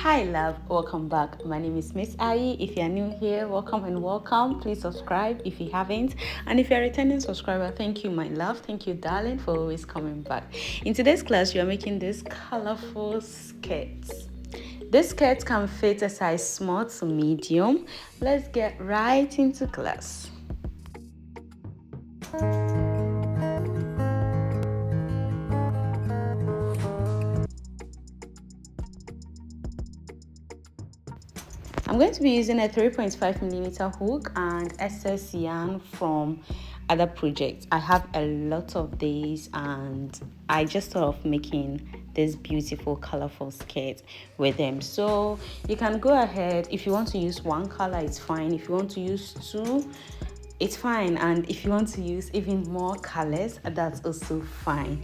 Hi love, welcome back. My name is Miss Ayi. If you're new here, welcome and welcome. Please subscribe if you haven't, and if you're a returning subscriber, thank you my love, thank you darling for always coming back. In today's class we are making these colorful skirts. This skirt can fit a size small to medium. Let's get right into class. I'm going to be using a 3.5mm hook and excess yarn from other projects. I have a lot of these and I just thought of making this beautiful colorful skirt with them. So you can go ahead. If you want to use one color, it's fine. If you want to use two, it's fine. And if you want to use even more colors, that's also fine.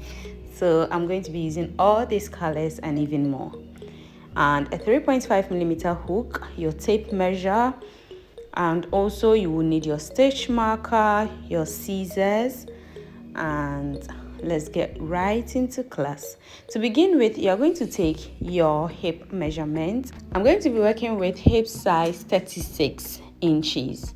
So I'm going to be using all these colors and even more. And a 3.5mm hook, your tape measure, and also you will need your stitch marker, your scissors, and let's get right into class. To begin with, you're going to take your hip measurement. I'm going to be working with hip size 36 inches.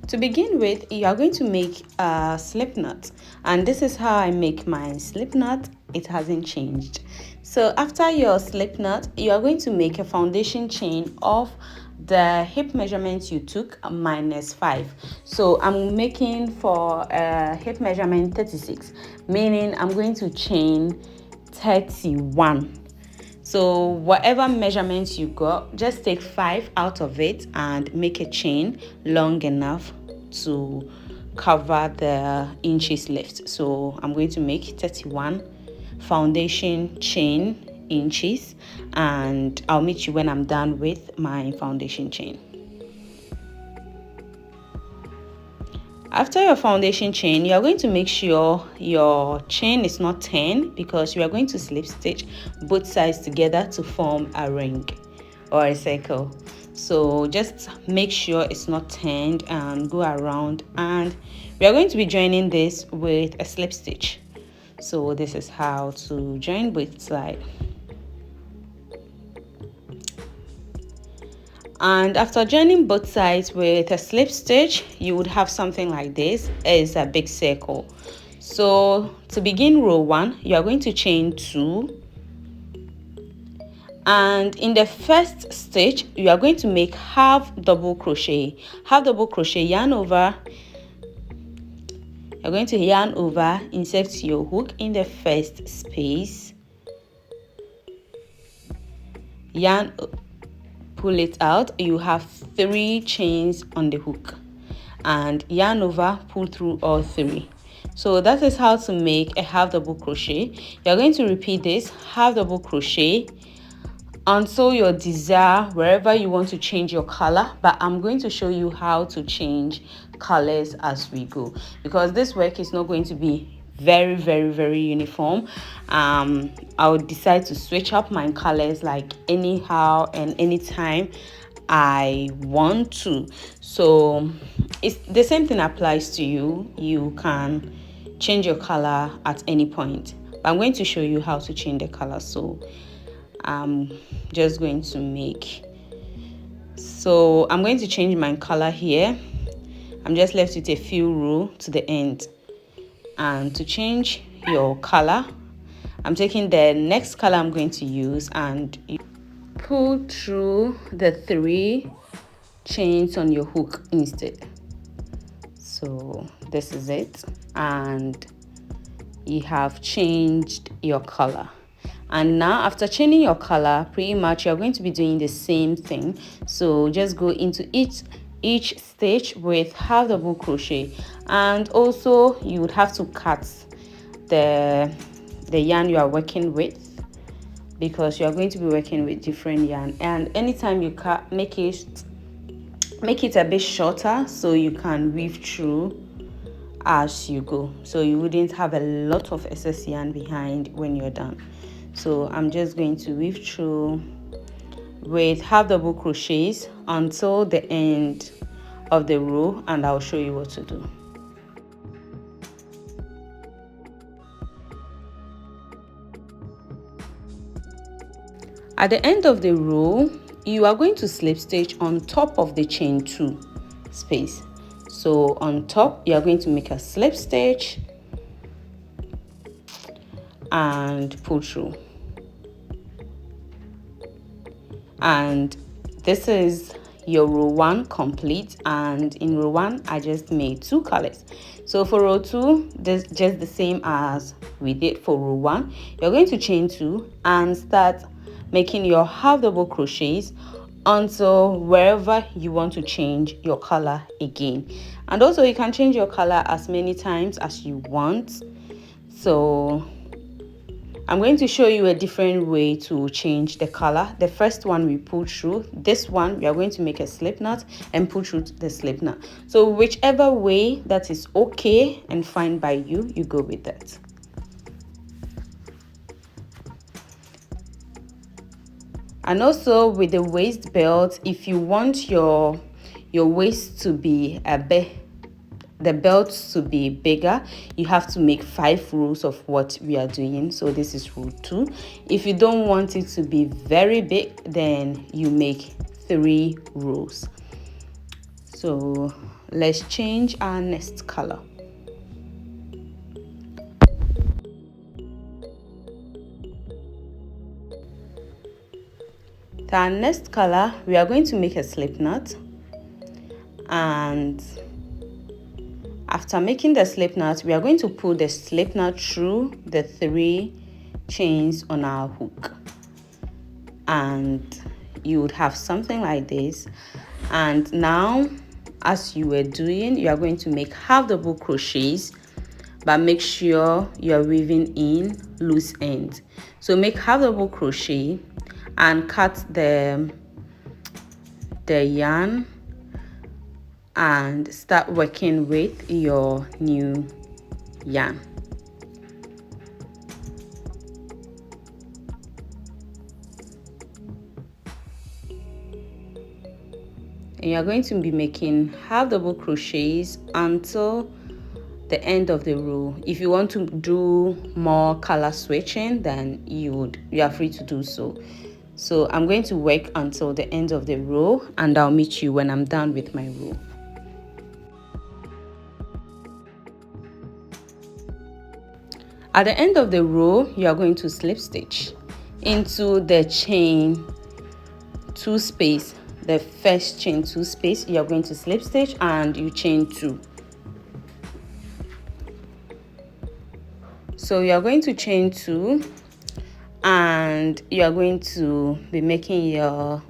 To begin with, you are going to make a slip knot, and this is how I make my slip knot. It hasn't changed. So after your slip knot, you are going to make a foundation chain of the hip measurement you took minus 5. So I'm making for a hip measurement 36, meaning I'm going to chain 31. So whatever measurements you got, just take 5 out of it and make a chain long enough to cover the inches left. So I'm going to make 31 foundation chain inches, and I'll meet you when I'm done with my foundation chain. After your foundation chain, you are going to make sure your chain is not 10 because you are going to slip stitch both sides together to form a ring or a circle. So just make sure it's not turned and go around, and we are going to be joining this with a slip stitch. So this is how to join both sides. And after joining both sides with a slip stitch, you would have something like this. It's a big circle. So to begin row 1, you are going to chain 2, and in the first stitch you are going to make half double crochet, yarn over. You're going to yarn over, insert your hook in the first space, yarn, pull it out. You have 3 chains on the hook, and yarn over, pull through all 3. So that is how to make a half double crochet. You're going to repeat this half double crochet until your desire, wherever you want to change your color, but I'm going to show you how to change colors as we go, because this work is not going to be very uniform. I'll decide to switch up my colors like anyhow and anytime I want to. So it's the same thing applies to you. You can change your color at any point, but I'm going to show you how to change the color. So I'm just going to make, so I'm going to change my color here. I'm just left with a few rows to the end, and to change your color, I'm taking the next color I'm going to use and you pull through the 3 chains on your hook instead. So this is it, and you have changed your color. And now after changing your color, pretty much you're going to be doing the same thing. So just go into each stitch with half double crochet, and also you would have to cut the yarn you are working with, because you are going to be working with different yarn. And anytime you cut, make it a bit shorter so you can weave through as you go, so you wouldn't have a lot of excess yarn behind when you're done. So I'm just going to weave through with half double crochets until the end of the row, and I'll show you what to do. At the end of the row, you are going to slip stitch on top of the chain 2 space. So on top, you are going to make a slip stitch and pull through. And this is your row 1 complete, and in row 1 I just made 2 colors. So for row 2, this just the same as we did for row 1. You're going to chain 2 and start making your half double crochets until wherever you want to change your color again. And also you can change your color as many times as you want. So I'm going to show you a different way to change the color. The first one we pull through. This one we are going to make a slip knot and pull through the slip knot. So whichever way that is okay and fine by you, you go with that. And also with the waist belt, if you want your waist to be the belt to be bigger, you have to make 5 rows of what we are doing. So this is row 2. If you don't want it to be very big, then you make 3 rows. So let's change our next color. For our next color, we are going to make a slip knot, and after making the slip knot, we are going to pull the slip knot through the 3 chains on our hook, and you would have something like this. And now, as you were doing, you are going to make half double crochets, but make sure you are weaving in loose ends. So make half double crochet and cut the yarn and start working with your new yarn. And you are going to be making half double crochets until the end of the row. If you want to do more color switching, then you are free to do so. So I'm going to work until the end of the row, and I'll meet you when I'm done with my row. At the end of the row, you are going to slip stitch into the chain 2 space. The first chain 2 space, you are going to slip stitch and you chain 2. So you are going to chain 2 and you are going to be making your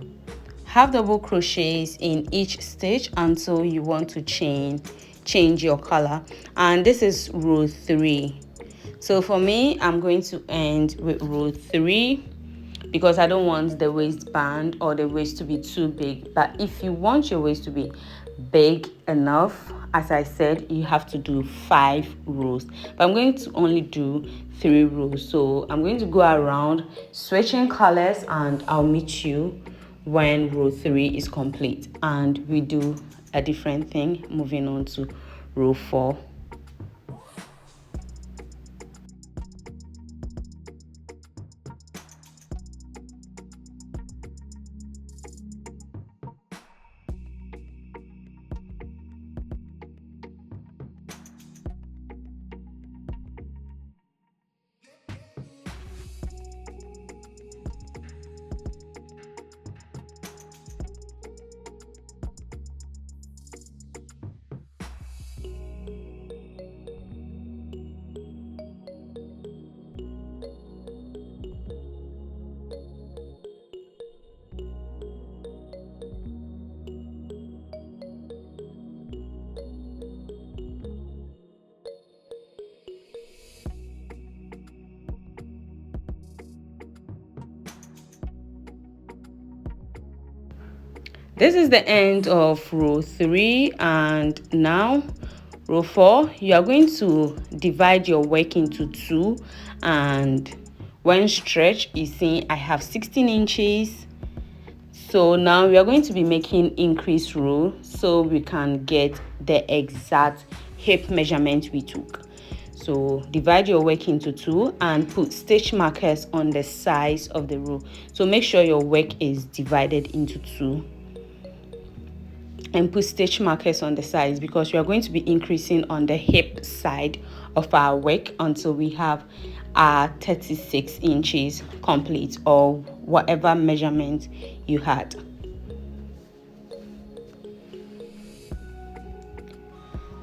half double crochets in each stitch until you want to change your color. And this is row 3. So for me, I'm going to end with row 3 because I don't want the waistband or the waist to be too big. But if you want your waist to be big enough, as I said, you have to do 5 rows. But I'm going to only do 3 rows. So I'm going to go around switching colors, and I'll meet you when row 3 is complete. And we do a different thing, moving on to row 4. This is the end of row 3, and now row 4, you are going to divide your work into 2, and when stretched, you see I have 16 inches. So now we are going to be making increase row so we can get the exact hip measurement we took. So divide your work into two and put stitch markers on the sides of the row. So make sure your work is divided into two and put stitch markers on the sides, because we are going to be increasing on the hip side of our work until we have our 36 inches complete, or whatever measurement you had.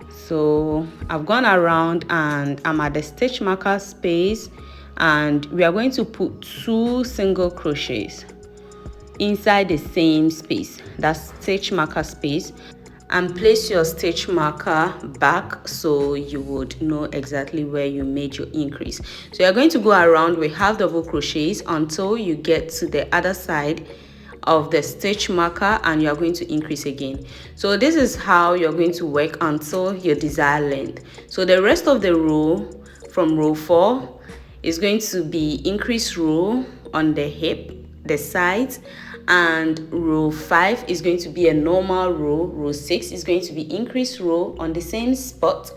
So I've gone around and I'm at the stitch marker space, and we are going to put 2 single crochets inside the same space, that's stitch marker space, and place your stitch marker back so you would know exactly where you made your increase. So you're going to go around with half double crochets until you get to the other side of the stitch marker, and you're going to increase again. So this is how you're going to work until your desired length. So the rest of the row from row 4 is going to be increase row on the hip, the sides, and row 5 is going to be a normal row. Row 6 is going to be increase row on the same spot.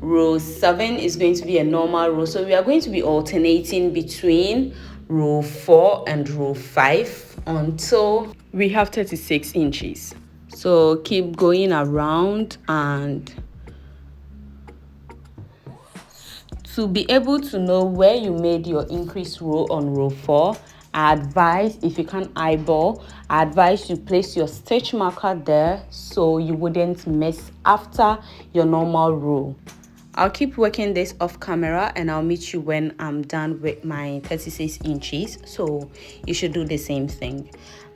Row 7 is going to be a normal row. So we are going to be alternating between row 4 and row 5 until we have 36 inches. So keep going around, and to be able to know where you made your increase row on row 4, I advise, if you can eyeball, I advise you place your stitch marker there so you wouldn't miss after your normal row. I'll keep working this off camera and I'll meet you when I'm done with my 36 inches. So you should do the same thing.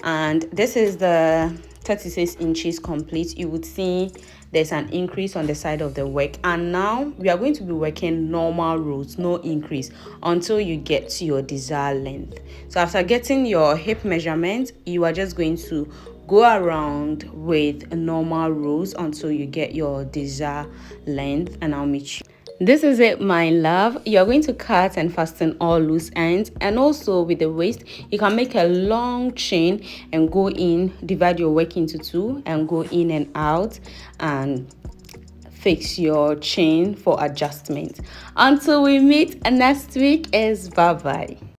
And this is the 36 inches complete. You would see there's an increase on the side of the work, and now we are going to be working normal rows, no increase, until you get to your desired length. So after getting your hip measurement, you are just going to go around with normal rows until you get your desired length, and I'll meet you. This is it, my love. You're going to cut and fasten all loose ends, and also with the waist you can make a long chain and go in, divide your work into two and go in and out and fix your chain for adjustment. Until we meet next week, is bye bye.